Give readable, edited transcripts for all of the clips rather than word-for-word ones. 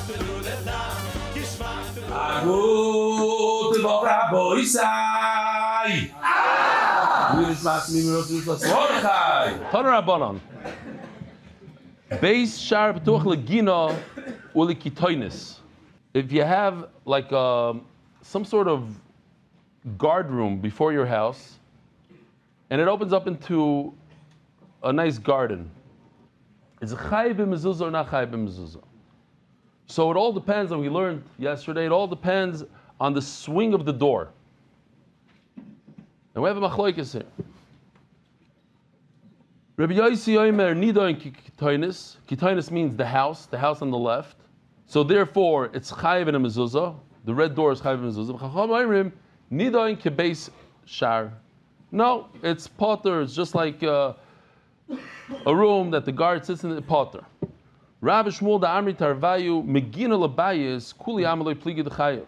Gute Woche, Aboisai. Tana Rabbanon. Beis Shar B'tuach Legina Uli Kitoinis. If you have like some sort of guard room before your house, and it opens up into a nice garden, is it Chai b'mezuzah or not Chai b'mezuzah? So it all depends, and we learned yesterday, it all depends on the swing of the door. And we have a machlokes here. Rabbi Yossi Omer Nido in Kitoinis. Kitoinis means the house on the left. So therefore, it's Chayiv and a mezuzah. The red door is Chayiv and a mezuzah. Chacham Omerim Nido in Kebeis Shar. No, it's potter. It's just like a room that the guard sits in the potter. Rabbi Shmuel da Amri Tarvayu Megina Labayis Kuli Amaloi Pligi de Chayiv.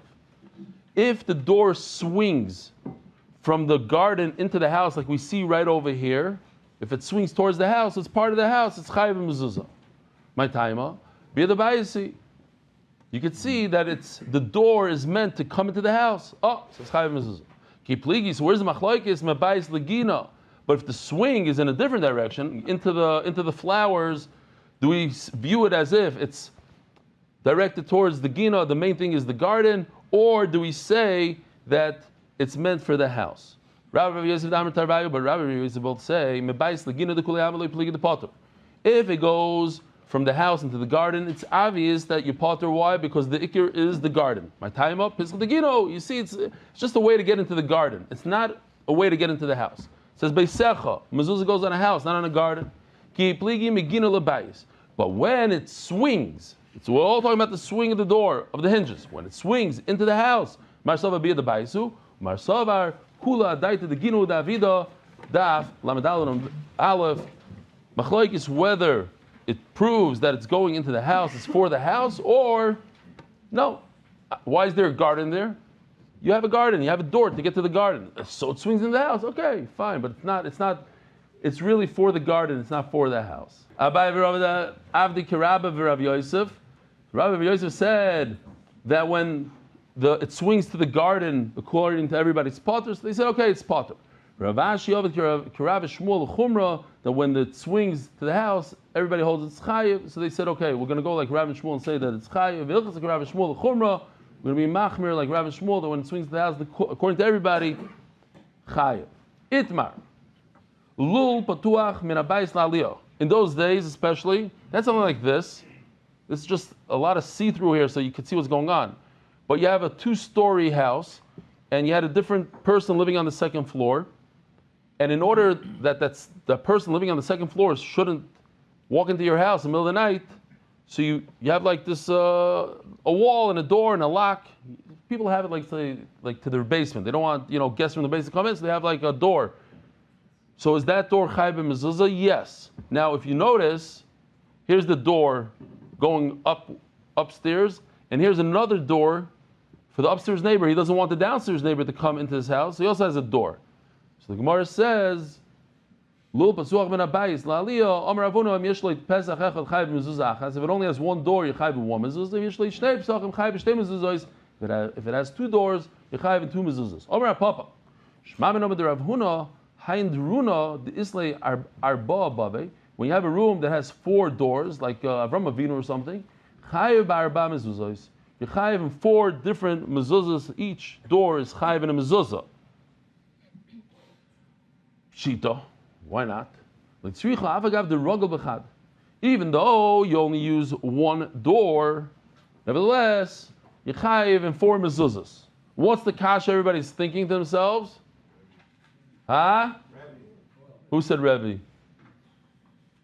If the door swings from the garden into the house, like we see right over here, if it swings towards the house, it's part of the house. It's Chayiv and mezuzah. My taima, be the bayisi. You can see that the door is meant to come into the house. Oh, so it's Chayiv and mezuzah. Kipligi. So where's the machlokes? Mabayis legina. But if the swing is in a different direction, into the flowers, do we view it as if it's directed towards the gina? The main thing is the garden, or do we say that it's meant for the house? Rabbi Yosef Damar Tarvayu, but Rabbi Yosef both say, if it goes from the house into the garden, it's obvious that you potter. Why? Because the ikir is the garden. My time up, you see, it's just a way to get into the garden. It's not a way to get into the house. It says Beisecha, mezuzah goes on a house, not on a garden. But when it swings, we're all talking about the swing of the door, of the hinges. When it swings into the house, Marsava Bia the Baisu, Marsavar, Hula Daita the Ginu Davida, Daf, Lamadal Aleph, Machlokes, whether it proves that it's going into the house, it's for the house, or no. Why is there a garden there? You have a garden, you have a door to get to the garden. So it swings into the house, okay, fine, but it's not, it's really for the garden, it's not for the house. Abai Avdi Kirabba V'Rav Yosef. Rabbi Yosef said that when it swings to the garden, according to everybody's potter, so they said, okay, it's potter. Rav Ashi Avdi Kirabba Shmuel Chumra, that when it swings to the house, everybody holds it's chayiv. So they said, okay, we're going to go like Rav and Shmuel and say that it's chayiv. V'ilchas like Rav Shmuel Chumra, we're going to be machmir like Rav and Shmuel, that when it swings to the house, according to everybody, chayiv. Itmar. Lul patuach min abayis la'aliyah. In those days, especially, that's something like this. This is just a lot of see-through here, so you can see what's going on. But you have a 2-story house, and you had a different person living on the second floor. And in order that the person living on the second floor shouldn't walk into your house in the middle of the night, so you have like this a wall and a door and a lock. People have it like to their basement. They don't want guests from the basement to come in, so they have like a door. So is that door Chai b'mezuzah? Yes. Now, if you notice, here's the door going upstairs, and here's another door for the upstairs neighbor. He doesn't want the downstairs neighbor to come into his house, so he also has a door. So the Gemara says, "Lul pasuach ben abayis la'aliyah Amar Avunu am yesh lo pesach echad Chai b'mezuzah achas." If it only has one door, you Chai b'one mezuzah. Yesh lo shnei pesachim Chai b'shtei mezuzahs. If it has 2 doors, you Chai b'two mezuzahs. Amar Papa, Shema ben Omer Rav Huna. When you have a room that has 4 doors, like Avram Avinu or something, chayiv ba'arba mezuzos. You chayiv in 4 different mezuzos. Each door is chayiv in a mezuzah. Shita, why not? Even though you only use 1 door, nevertheless, you chayiv in 4 mezuzos. What's the kasha everybody's thinking to themselves? Huh? Rebbe. Who said Rebbe?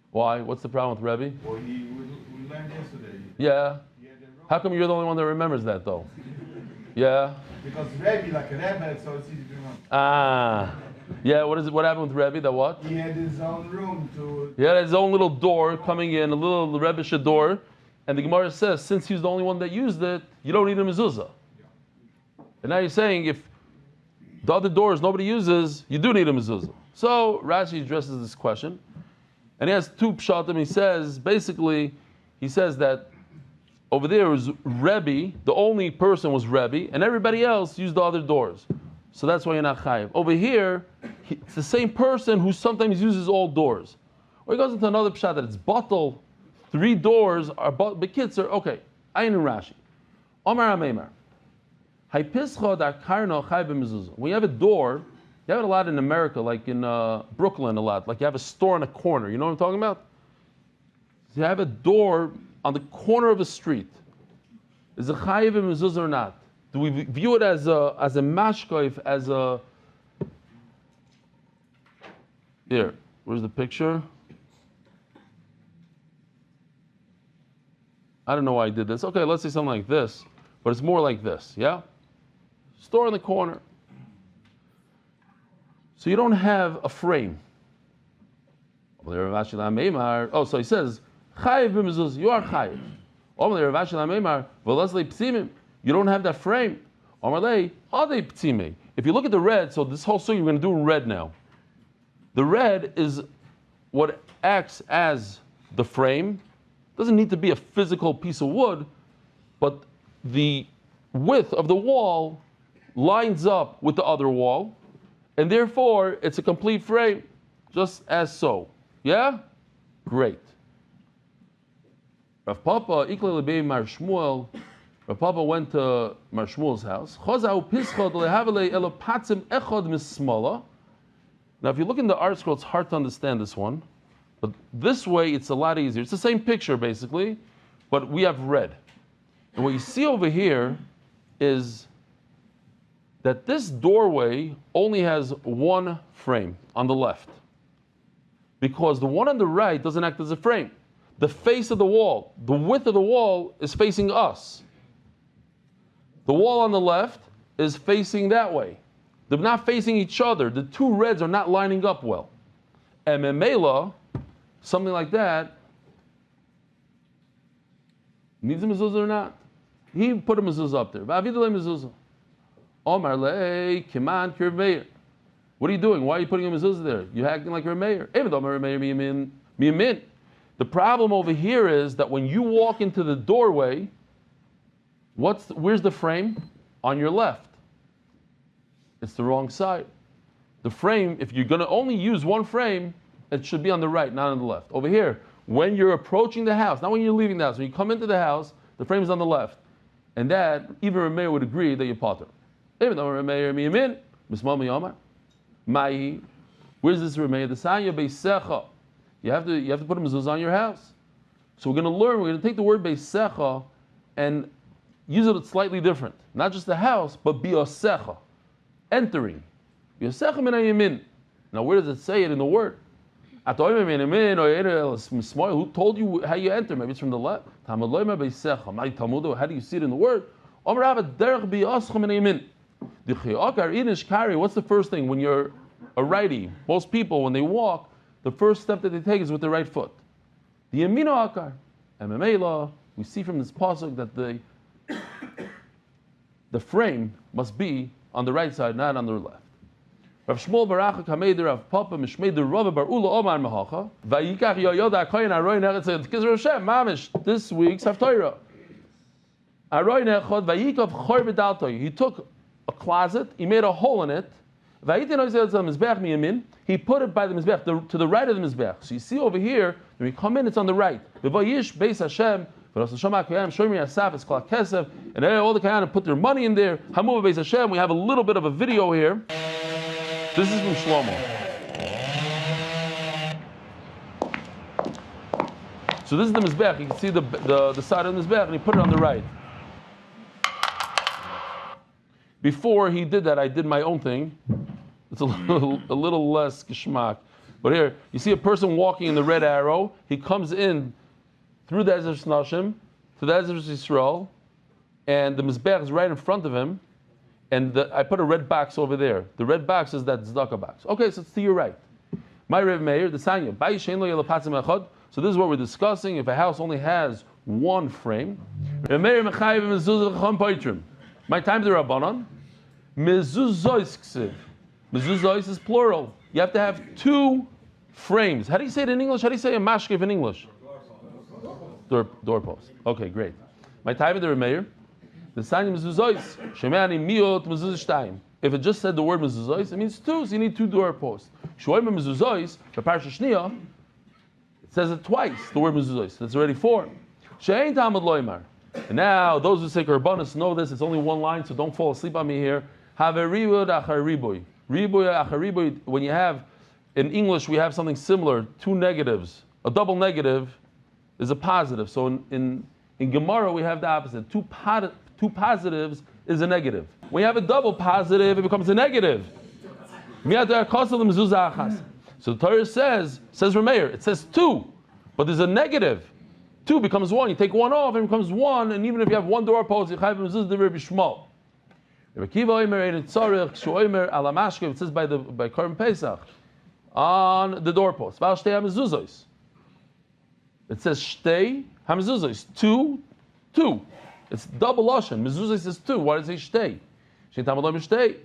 Why? What's the problem with Rebbe? Well, we learned yesterday. Yeah. How come you're the only one that remembers that though? Yeah. Because Rebbe, like a Rebbe, so it's easy to remember. Yeah. What happened with Rebbe? That what? He had his own room to. He had his own little door coming in, a little Rebbe door, and the Gemara says since he's the only one that used it, you don't need a mezuzah. Yeah. And now you're saying if the other doors nobody uses, you do need a mezuzah. So Rashi addresses this question, and he has 2 pshatim. He says basically, he says that over there was Rebbe, the only person was Rebbe, and everybody else used the other doors. So that's why you're not chayiv. Over here, it's the same person who sometimes uses all doors. Or he goes into another pshat that it's batal, 3 doors are bekitzer. Okay, ayin Rashi. Omar Ameimar. When you have a door, you have it a lot in America, like in Brooklyn a lot. Like you have a store on a corner. You know what I'm talking about? You have a door on the corner of a street. Is it chayiv mezuzah or not? Do we view it as a mashkoif, as a... Here, where's the picture? I don't know why I did this. Okay, let's say something like this, but it's more like this, yeah? Store in the corner. So you don't have a frame. Oh, so he says, chayiv b'mezuzah, you are chayiv. You don't have that frame. If you look at the red, so this whole sugi we're going to do in red now. The red is what acts as the frame. Doesn't need to be a physical piece of wood, but the width of the wall lines up with the other wall, and therefore it's a complete frame, just as so. Yeah? Great. Rav Papa, Rav Papa went to Mar Shmuel's house. Now, if you look in the art scroll, it's hard to understand this one. But this way, it's a lot easier. It's the same picture, basically, but we have red. And what you see over here is that this doorway only has one frame on the left, because the one on the right doesn't act as a frame. The face of the wall, the width of the wall is facing us. The wall on the left is facing that way. They're not facing each other. The 2 reds are not lining up well. And memela, something like that, needs a mezuzah or not? He put a mezuzah up there. Mezuzah. Omar le kiman kir meir. What are you doing? Why are you putting a mezuzah there? You're acting like you're a mayor. The problem over here is that when you walk into the doorway, where's the frame? On your left. It's the wrong side. The frame, if you're going to only use one frame, it should be on the right, not on the left. Over here, when you're approaching the house, not when you're leaving the house, when you come into the house, the frame is on the left. And that, even a mayor would agree that you're potter. Even though a mayor, where's this Rameh? The Sanya Beisecha. You have to put a mezuzah on your house. So we're going to take the word Beisecha and use it slightly different. Not just the house, but Biosecha. Entering. Biosecha min hayamin. Now where does it say it in the word? Who told you how you enter? Maybe it's from the left. How do you see it in the word? What's the first thing when you're a righty? Most people, when they walk, the first step that they take is with the right foot. The yamino akar. And we see from this pasuk that the frame must be on the right side, not on the left. Rav Shmuel Barach Kamei Rav Papa Mishmei the Rav Bar Ula Omar Mehacha Vayikach Yoyoda Koyin Aroy Nechet Kizar Hashem Mamish this week's Haftorah. Aroy Nechot Vayikach Choy B'Daltoy. He took a closet, he made a hole in it. Vayitin Oisel Zel Mizbech Miyamin. He put it by the Mizbech, to the right of the Mizbech. So you see over here, when we come in, it's on the right. V'Vayish Beis Hashem. And all the Kayanim put their money in there. Hamuv Beis Hashem. We have a little bit of a video here. This is from Shlomo. So this is the Mizbech. You can see the side of the Mizbech, and he put it on the right. Before he did that, I did my own thing. It's a little less geschmack. But here, you see a person walking in the red arrow. He comes in through the Ezra Snashim to the Ezra Yisrael, and the Mizbech is right in front of him, and I put a red box over there. The red box is that tzedakah box. Okay, so it's to your right. My Rev Meir, the Sanya, so this is what we're discussing. If a house only has one frame, my time to the Rabbanon, mezuzos ksiv. Mezuzos is plural. You have to have 2 frames. How do you say it in English? How do you say a mashkev in English? Doorpost. Okay, great. My time of the Remeir, the sign mezuzos, shemani miot mezuzah shtayim. If it just said the word mezuzos, it means two, so you need two doorposts. Shoyim mezuzos, the parsha shniya, it says it twice, the word mezuzos. That's already four. She'ein tamad loymar. And now, those who say korbanos know this, it's only one line, so don't fall asleep on me here. Have a ribud achar riboy. Riboy achar riboy, when you have, in English we have something similar, two negatives. A double negative is a positive. So in Gemara we have the opposite. Two positives is a negative. When you have a double positive, it becomes a negative. So the Torah says Rameir, it says two, but there's a negative. Two becomes one. You take one off, and it becomes one. And even if you have one doorpost, you have mezuzah the Rabbi Shmuel. Rabbi Kiva Omer ein tzarich shuomer ala mashkev. It says by Korban Pesach on the doorpost. Val shtei hamezuzos. It says shtei hamezuzos. Two. It's double lashon. Mezuzos says two. Why does it say shtei? Shtei tamalom shtei.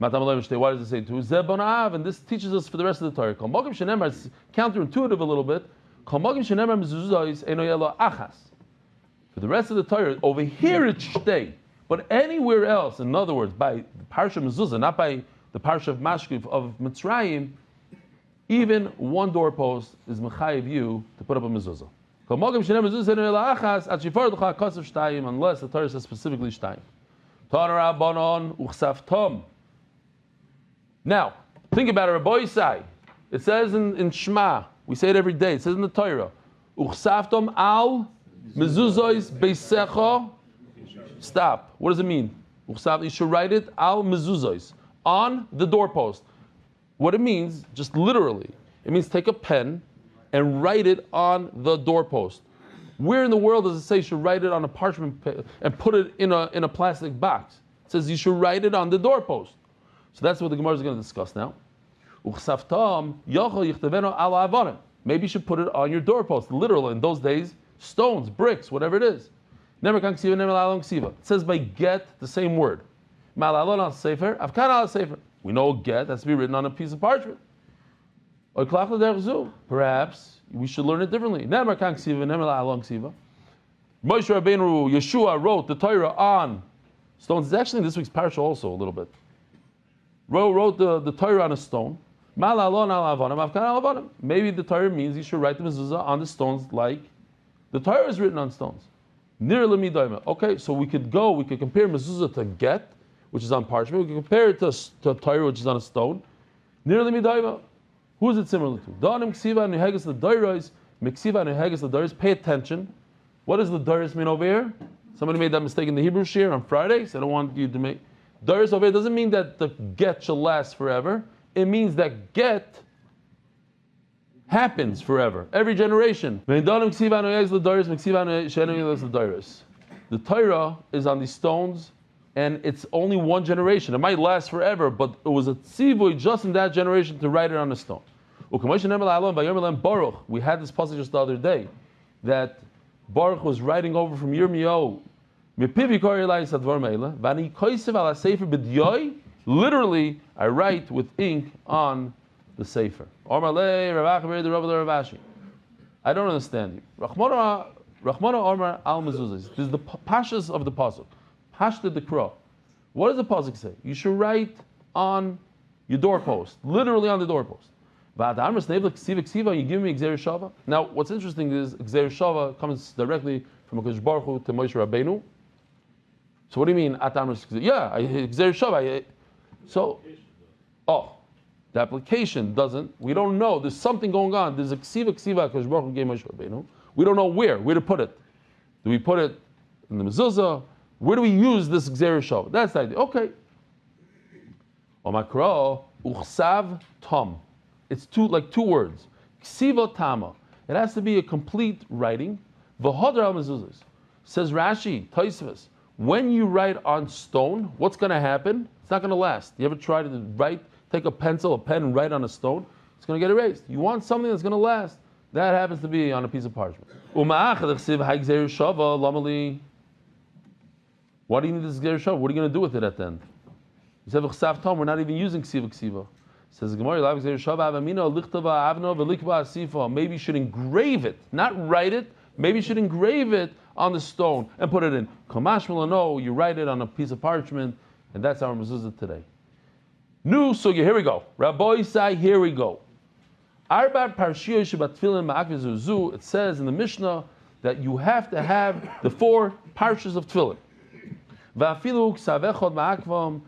Matamalom shtei. Why does it say two? Zebonav. And this teaches us for the rest of the Torah. Kol mokim shenemar. It's counterintuitive a little bit. For the rest of the Torah, over here it's shtei, but anywhere else, in other words, by the parsha mezuzah, not by the parsha of Mashkiv of Mitzrayim, even one doorpost is mechayiv you to put up a mezuzah. Unless the Torah says specifically shtayim. Now, think about it, Rabbi Yisai. It says in Shema. We say it every day. It says in the Torah, "Uchsaftom al mezuzos beisecha." Stop. What does it mean? Uchsaft. You should write it al mezuzos on the doorpost. What it means, just literally, it means take a pen and write it on the doorpost. Where in the world does it say you should write it on a parchment and put it in a plastic box? It says you should write it on the doorpost. So that's what the Gemara is going to discuss now. Maybe you should put it on your doorpost. Literal, in those days, stones, bricks, whatever it is. It says by get the same word. We know get has to be written on a piece of parchment. Perhaps we should learn it differently. Moshe Rabbeinu, Yeshua wrote the Torah on stones. It's actually in this week's parasha also a little bit. Wrote the Torah on a stone. Maybe the Torah means you should write the mezuzah on the stones like the Torah is written on stones. Okay, so we could compare mezuzah to get, which is on parchment. We can compare it to Torah, which is on a stone. Who is it similar to? Pay attention. What does the doris mean over here? Somebody made that mistake in the Hebrew shir on Friday, so I don't want you to make. Doris over here doesn't mean that the get shall last forever. It means that get happens forever, every generation. The Torah is on these stones, and it's only one generation. It might last forever, but it was a tzivui just in that generation to write it on a stone. We had this passage just the other day, that Baruch was writing over from Yirmiyahu. Literally, I write with ink on the sefer. I don't understand you. Rachmana Omar al Mezuzah. This is the pashas of the pasuk. Pashta the Kro. What does the pasuk say? You should write on your doorpost, literally on the doorpost. You give me Gzeir Shava. Now, what's interesting is Gzeir Shava comes directly from HaKadosh Baruch Hu to Moshe Rabbeinu. So what do you mean? Yeah, Gzeir Shava. So, the application doesn't. We don't know. There's something going on. There's a ksiva HaKadosh Baruch Hu gave Moshe Rabbeinu. We don't know where to put it. Do we put it in the mezuzah? Where do we use this Gzeir Shava? That's the idea. Okay. Omakro uchsav tom. It's two words. Ksiva tama. It has to be a complete writing. V'hodar al mezuzahs. Says Rashi, Tosfos, when you write on stone, what's going to happen? It's not going to last. You ever try to write, take a pencil, a pen, and write on a stone? It's going to get erased. You want something that's going to last. That happens to be on a piece of parchment. Why do you need this Gzeir Shava? What are you going to do with it at the end? You said, we're not even using ksiva. Says the Gemara, maybe you should engrave it, not write it. Maybe you should engrave it on the stone and put it in. Kamash no, you write it on a piece of parchment, and that's our mezuzah today. New sugya, here we go. Rabbi Isai, here we go. Arba parshiyos shebat tefillin ma'akveh zuzu. It says in the Mishnah that you have to have the 4 parshas of tefillin. Va'afilu ksaveh chod ma'akvam.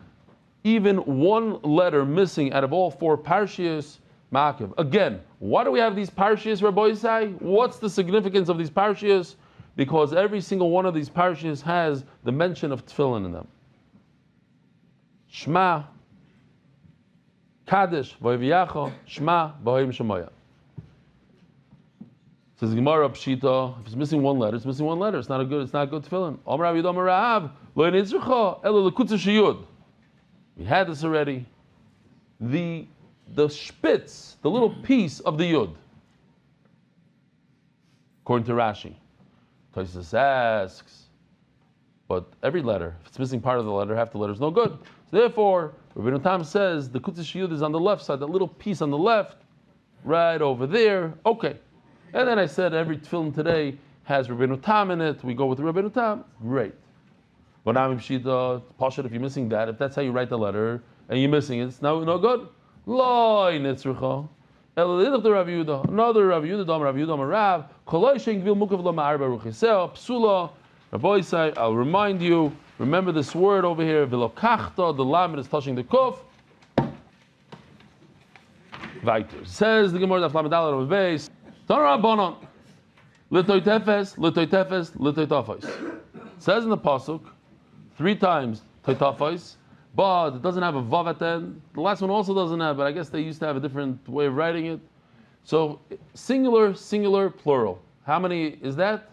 Even 1 letter missing out of all 4 parshiyos ma'akev. Again, why do we have these parshiyos, Rabbi Isai? What's the significance of these parshiyos? Because every single one of these parshiyos has the mention of tefillin in them. Shema, Kaddish, Vayviyacha, Shema, Vahim Shemoya. Says Gemara Pshita, if it's missing 1 letter, it's missing 1 letter. It's not good tefillin. Omer Rav Yudam Rav, Lo Nitzrucha, Elo Lekutza Sheyud. We had this already. The spitz, the little piece of the yud. According to Rashi. Tosfos asks, but every letter, if it's missing part of the letter, half the letter is no good. So therefore, Rabbeinu Tam says the Kutzish Yud is on the left side, that little piece on the left, right over there. Okay. And then I said every tefillin today has Rabbeinu Tam in it. We go with Rabbeinu Tam. Great. But now Pshita, Pashat, if you're missing that, if that's how you write the letter, and you're missing it, it's no good. Loi Nitzrucha. Another Rav Yehuda, Dom Rav Yehuda, Rav. Koloi Shein Gvil Mukav Lo Ma'arba Ruchisel Psula. Rabbi Isai, I'll remind you. Remember this word over here. Vilokachta. The lamed is touching the kuf. Weiter. Says the Gemara Daf Lamed Daled on the base. Tanra Bonon. Litoy tefes, litoy tefes, litoy tafos. Says in the pasuk 3 times toitafos. But it doesn't have a vav at the end. The last one also doesn't have, but I guess they used to have a different way of writing it. So singular, plural. How many is that?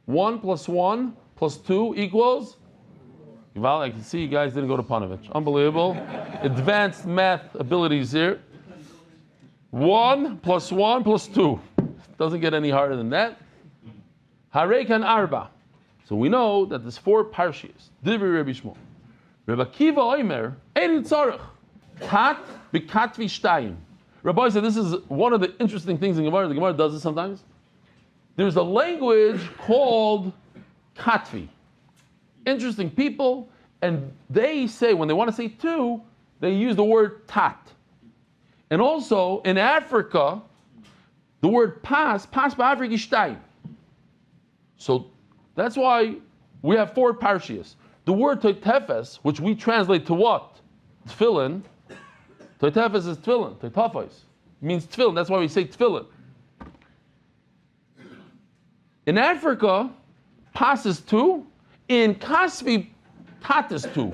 1 plus 1 plus 2 equals? Well, I can see you guys didn't go to Panovich. Unbelievable. Advanced math abilities here. 1 plus 1 plus 2. Doesn't get any harder than that. Harekan arba. So we know that there's 4 parshiyos. Divri Rabbi Shmuel. Rabbi Kiva Oimer, Ein Tzarech, Tat B'Katvi Shtayim. Rabbi said this is one of the interesting things in Gemara. The Gemara does this sometimes. There's a language called Katvi. Interesting people, and they say, when they want to say 2, they use the word Tat. And also, in Africa, the word Pas Ba'Afrik Shtayim. So, that's why we have 4 parshiyos. The word toitefes, which we translate to what? Tefillin. Toitefes is tefillin. Toitafos means tefillin. That's why we say tefillin. In Africa, pas is 2. In Kasvi, tat is 2.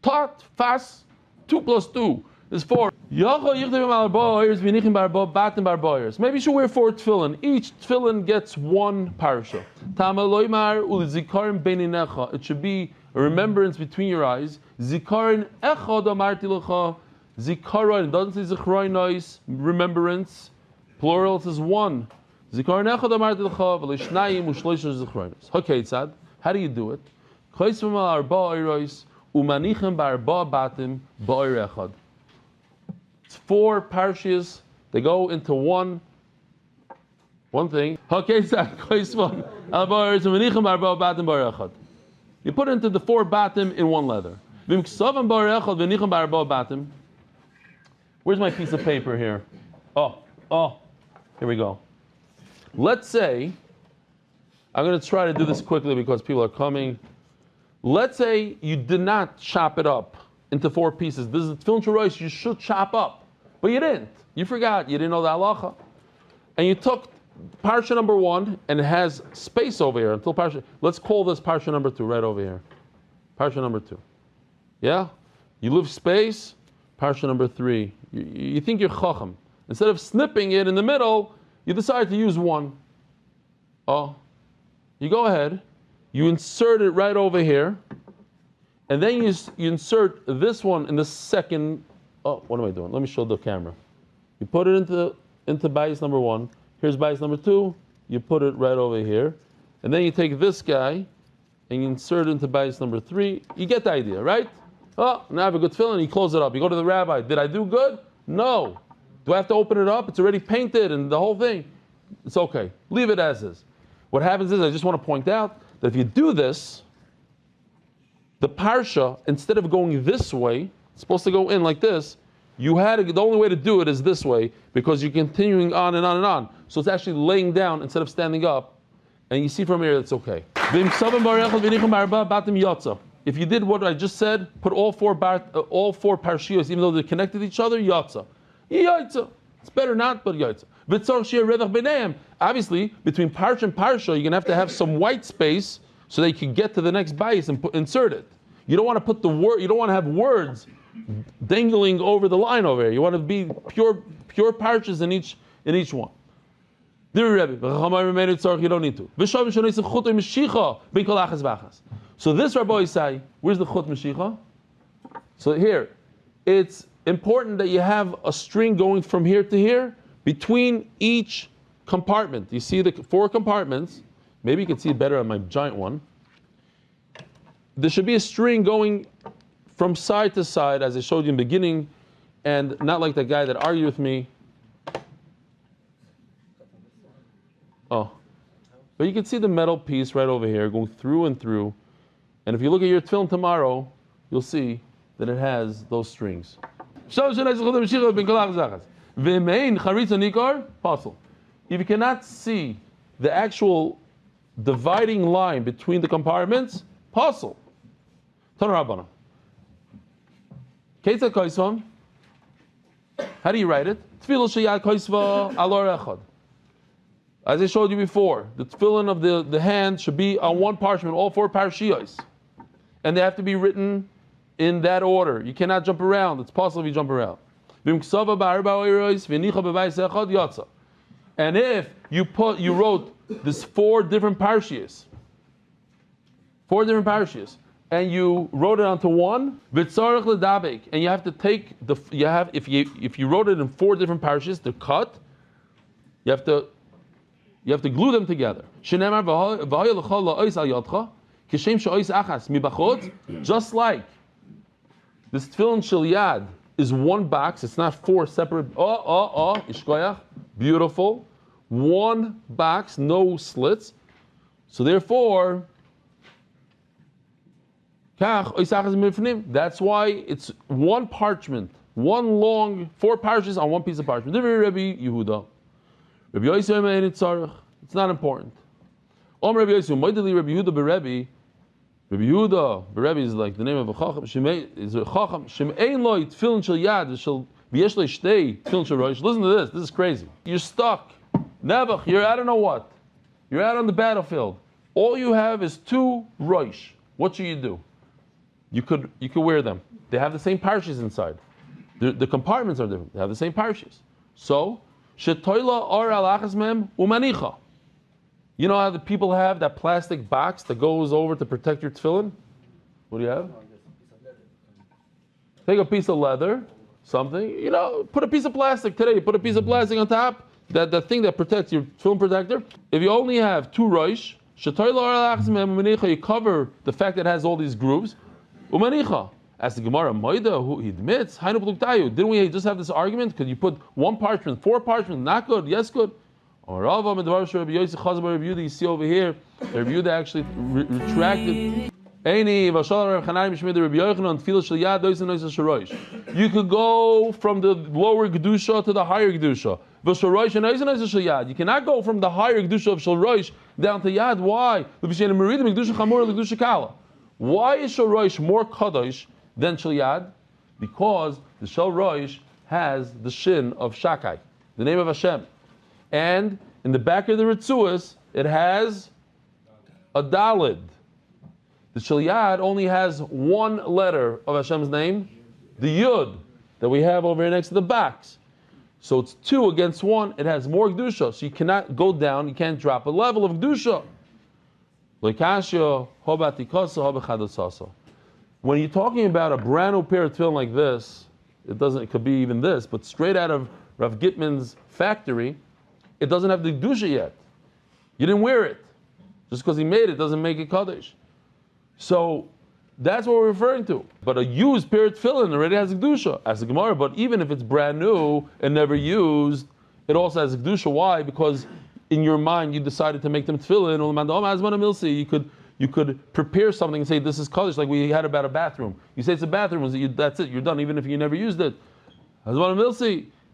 Tat, fas, 2 plus 2 is 4. Maybe you should wear 4 tefillin. Each tefillin gets 1 parasha. It should be a remembrance between your eyes. Zikaron echad amarti lecha. Zikaron, it doesn't say zikronos, remembrance. Plural, it says 1. Zikaron echad amarti lecha, v'leishnayim u'shloisha zikronos. Okay, tzad. How do you do it? Choisvim al arba oiros, u'manichem ba'arba batim ba'oir echad. It's 4 parshas. They go into one thing. Okay, tzad. Choisvim al arba oiros, u'manichem ba'arba batim ba'oir echad. You put it into the 4 batim in 1 leather. Where's my piece of paper here? Oh, here we go. Let's say, I'm going to try to do this quickly because people are coming. Let's say you did not chop it up into 4 pieces. This is tefillin shorosh you should chop up, but you didn't. You forgot. You didn't know the halacha. And you took parsha number 1, and it has space over here until parsha. Let's call this parsha number 2 right over here. Parsha number 2. Yeah? You leave space, parsha number 3. You think you're chacham. Instead of snipping it in the middle, you decide to use 1. Oh. You go ahead, you insert it right over here, and then you insert this one in the second. Oh, what am I doing? Let me show the camera. You put it into bias number 1. Here's bias number 2. You put it right over here. And then you take this guy and you insert it into bias number 3. You get the idea, right? Oh, now I have a good feeling. You close it up. You go to the rabbi. Did I do good? No. Do I have to open it up? It's already painted and the whole thing. It's okay. Leave it as is. What happens is, I just want to point out that if you do this, the parsha, instead of going this way, it's supposed to go in like this. The only way to do it is this way, because you're continuing on and on and on. So it's actually laying down instead of standing up. And you see from here, it's okay. If you did what I just said, put all four parshios, even though they're connected to each other, yatsa. It's better not, but yatsa. Obviously, between parsha and parsha, you're going to have some white space so that you can get to the next bias and insert it. You don't want to put you don't want to have words dangling over the line over here. You want to be pure parshas in each one. You don't need to. So this Rabbi Isai, where's the chut meshicha? So here, it's important that you have a string going from here to here between each compartment. You see the 4 compartments. Maybe you can see it better on my giant one. There should be a string going from side to side, as I showed you in the beginning, and not like that guy that argued with me. Oh. But you can see the metal piece right over here going through and through. And if you look at your tefillin tomorrow, you'll see that it has those strings. If you cannot see the actual dividing line between the compartments, puzzle. How do you write it? As I showed you before, the tefillin of the hand should be on one parchment, all 4 parashiyos. And they have to be written in that order. You cannot jump around. It's possible if you jump around. And if you wrote this 4 different parashiyos, and you wrote it onto one, and you have to take if you wrote it in 4 different parashiyos, they're cut. You have to glue them together. Just like this tefillin shel yad is one box, it's not 4 separate. Ishkoyach, beautiful. One box, no slits. So therefore, that's why it's one parchment, one long 4 parchments on one piece of parchment. Rabbi Yehuda. It's not important. Rabbi Yehuda is like the name of a chacham. Listen to this. This is crazy. You're stuck. Nebuch, you're I don't know what. You're out on the battlefield. All you have is 2 roish. What should you do? You could wear them. They have the same parshas inside. The compartments are different. They have the same parshas. So, shetoila or alachas mem umanicha. You know how the people have that plastic box that goes over to protect your tefillin? What do you have? Take a piece of leather, something. Put a piece of plastic today. Put a piece of plastic on top. That thing that protects your tefillin protector. If you only have 2 roish, shetoila or alachas mem umanicha, you cover the fact that it has all these grooves. Umanicha. As the Gemara, Moida, who he admits, didn't we just have this argument? Could you put 1 parchment, 4 parchment, not good, yes good? Or you see over here, the Rabbi Yehuda actually retracted. You could go from the lower Kedusha to the higher Kedusha. You cannot go from the higher Kedusha of Shel Rosh down to Yad. Why? Why is Shel Rosh more Kadosh than Shel Yad? Because the Shel Rosh has the shin of Shakai, the name of Hashem. And in the back of the Ritzuas, it has a Dalid. The Shel Yad only has 1 letter of Hashem's name, the Yud, that we have over here next to the backs. So it's 2 against 1, it has more Kedusha. So you cannot go down, you can't drop a level of Kedusha. When you're talking about a brand new pair of tefillin like this, it could be even this, but straight out of Rav Gitman's factory, it doesn't have the Kedusha yet. You didn't wear it. Just because he made it doesn't make it Kaddish. So that's what we're referring to. But a used pair of tefillin already has a Kedusha, as a Gemara, but even if it's brand new and never used, it also has a Kedusha. Why? Because in your mind you decided to make them tefillin, you could prepare something and say this is kaddish, like we had about a bathroom. You say it's a bathroom, that's it, you're done, even if you never used it.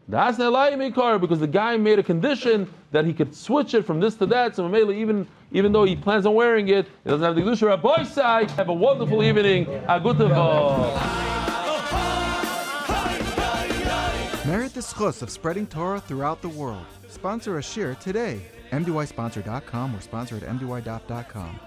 That's not because the guy made a condition that he could switch it from this to that. So even though he plans on wearing it, he doesn't have the kedusha. Rabbi side. Have a wonderful evening. Merit the schus of spreading Torah throughout the world. Sponsor a shir today. MDYsponsor.com or sponsor at MDYDAF.com.